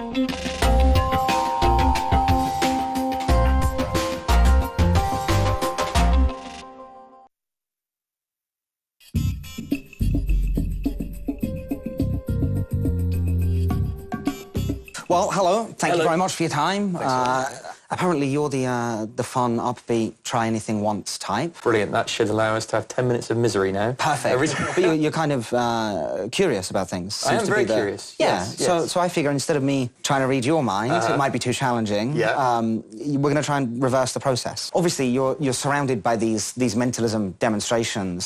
Well, hello. Thank you very much for your time. Apparently, you're the fun, upbeat, try anything once type. Brilliant. That should allow us to have 10 minutes of misery now. Perfect. But you're kind of curious about things. I am very curious. Yeah. Yes. So I figure instead of me trying to read your mind, it might be too challenging. Yeah. We're going to try and reverse the process. Obviously, you're surrounded by these mentalism demonstrations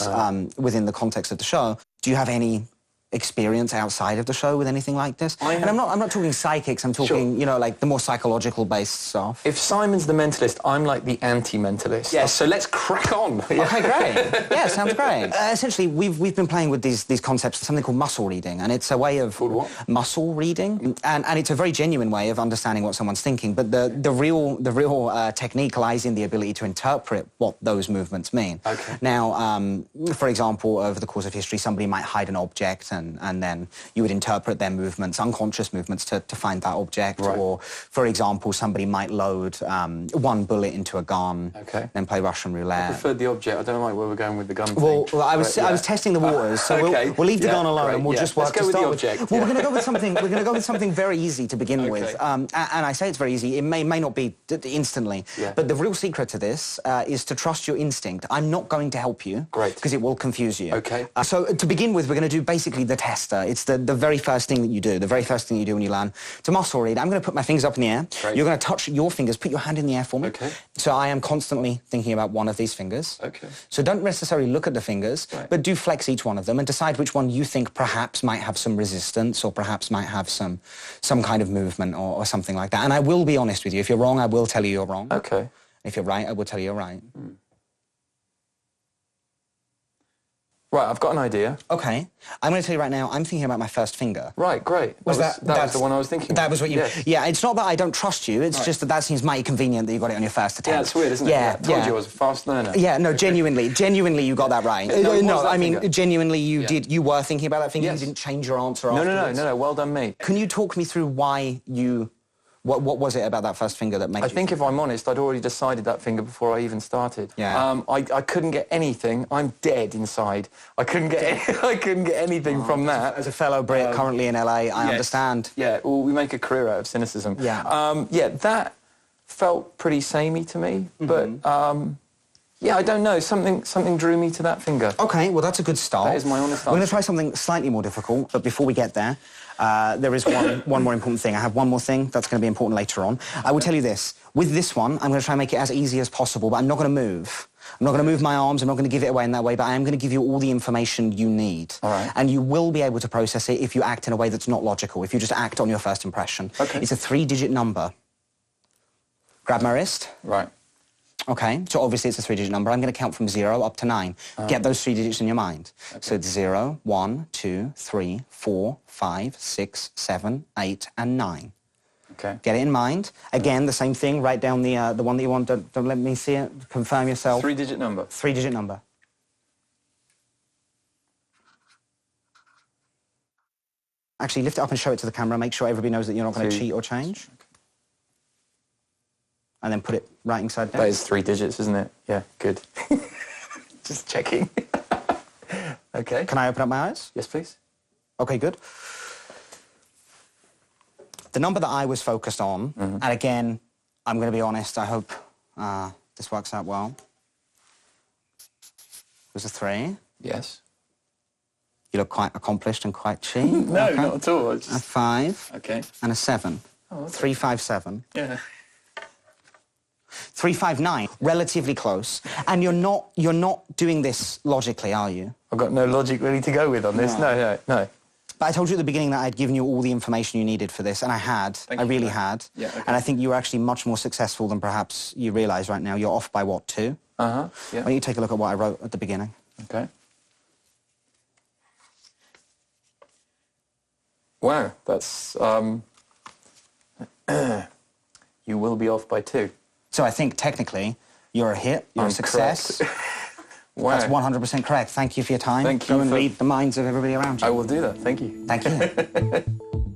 within the context of the show. Do you have any experience outside of the show with anything like this? And I'm not talking psychics, I'm talking, you know, like the more psychological based stuff. If Simon's the mentalist, I'm like the anti-mentalist. Yes. So let's crack on. Okay, great. Yeah, sounds great. Essentially, we've been playing with these concepts, something called muscle reading, and it's a way of... Called what? Muscle reading, and it's a very genuine way of understanding what someone's thinking, but the real technique lies in the ability to interpret what those movements mean. Okay. Now, for example, over the course of history, somebody might hide an object, and then you would interpret their movements, unconscious movements, to find that object. Right. Or, for example, somebody might load one bullet into a gun, then play Russian roulette. I preferred the object. I don't like where we're going with the gun Well, thing. I was testing the waters, so we'll leave the gun alone and we'll just work Let's go to with start the object. Well, we're going to go with something. We're going to go with something very easy to begin with. And I say it's very easy. It may not be instantly, but the real secret to this is to trust your instinct. I'm not going to help you, because it will confuse you. Okay. So to begin with, we're going to do basically the tester. It's the very first thing that you do, the very first thing you do when you learn to muscle read. I'm going to put my fingers up in the air. Great. You're going to touch your fingers. Put your hand in the air for me. Okay. So I am constantly thinking about one of these fingers. Okay. So don't necessarily look at the fingers, but do flex each one of them and decide which one you think perhaps might have some resistance or perhaps might have some kind of movement or something like that. And I will be honest with you. If you're wrong, I will tell you you're wrong. Okay. If you're right, I will tell you you're right. Right, I've got an idea. Okay. I'm going to tell you right now, I'm thinking about my first finger. Right, great. That was the one I was thinking. That was what you... Yes. Yeah, it's not that I don't trust you, it's just that seems mighty convenient that you got it on your first attempt. Yeah, it's weird, isn't it? Yeah, I told you I was a fast learner. Yeah, no, genuinely you got that right. No, I mean, finger? genuinely you were thinking about that finger, Yes. you didn't change your answer afterwards. No, well done me. Can you talk me through why you... What was it about that first finger that made you... I think if I'm honest, I'd already decided that finger before I even started. Yeah. I couldn't get anything. I'm dead inside. I couldn't get anything from that. As a fellow Brit currently in LA, I understand. Yeah, well, we make a career out of cynicism. Yeah. Yeah, that felt pretty samey to me, but... yeah, I don't know. Something drew me to that finger. Okay, well, that's a good start. That is my honest answer. We're going to try something slightly more difficult, but before we get there, there is one more important thing. I have one more thing that's going to be important later on. I will tell you this. With this one, I'm going to try and make it as easy as possible, but I'm not going to move. I'm not going to move my arms, I'm not going to give it away in that way, but I am going to give you all the information you need. All right. And you will be able to process it if you act in a way that's not logical, if you just act on your first impression. Okay. It's a 3-digit number. Grab my wrist. Right. Okay, so obviously it's a 3-digit number. I'm going to count from 0 up to 9. Get those 3 digits in your mind. Okay. So it's 0, 1, 2, 3, 4, 5, 6, 7, 8, and 9. Okay. Get it in mind. Again, the same thing. Write down the one that you want. Don't let me see it. Confirm yourself. 3-digit number. 3-digit number. Actually, lift it up and show it to the camera. Make sure everybody knows that you're not going to cheat or change. And then put it right inside there. That is 3 digits, isn't it? Yeah, good. Just checking. Okay. Can I open up my eyes? Yes, please. Okay, good. The number that I was focused on, and again, I'm going to be honest, I hope this works out well, was a 3. Yes. You look quite accomplished and quite cheap. No, not at all. A 5. Okay. And a 7. Oh, okay. 3, 5, 7. Yeah. 3, 5, 9. Relatively close. And you're not doing this logically, are you? I've got no logic really to go with on this. No. But I told you at the beginning that I'd given you all the information you needed for this, and I had. I really had. Yeah, okay. And I think you were actually much more successful than perhaps you realise right now. You're off by, what, 2? Yeah. Why don't you take a look at what I wrote at the beginning? Okay. Wow, that's... you will be off by 2. So I think, technically, you're a hit, you're a success. Wow. That's 100% correct. Thank you for your time. Thank you. Go and read the minds of everybody around you. I will do that. Thank you. Thank you.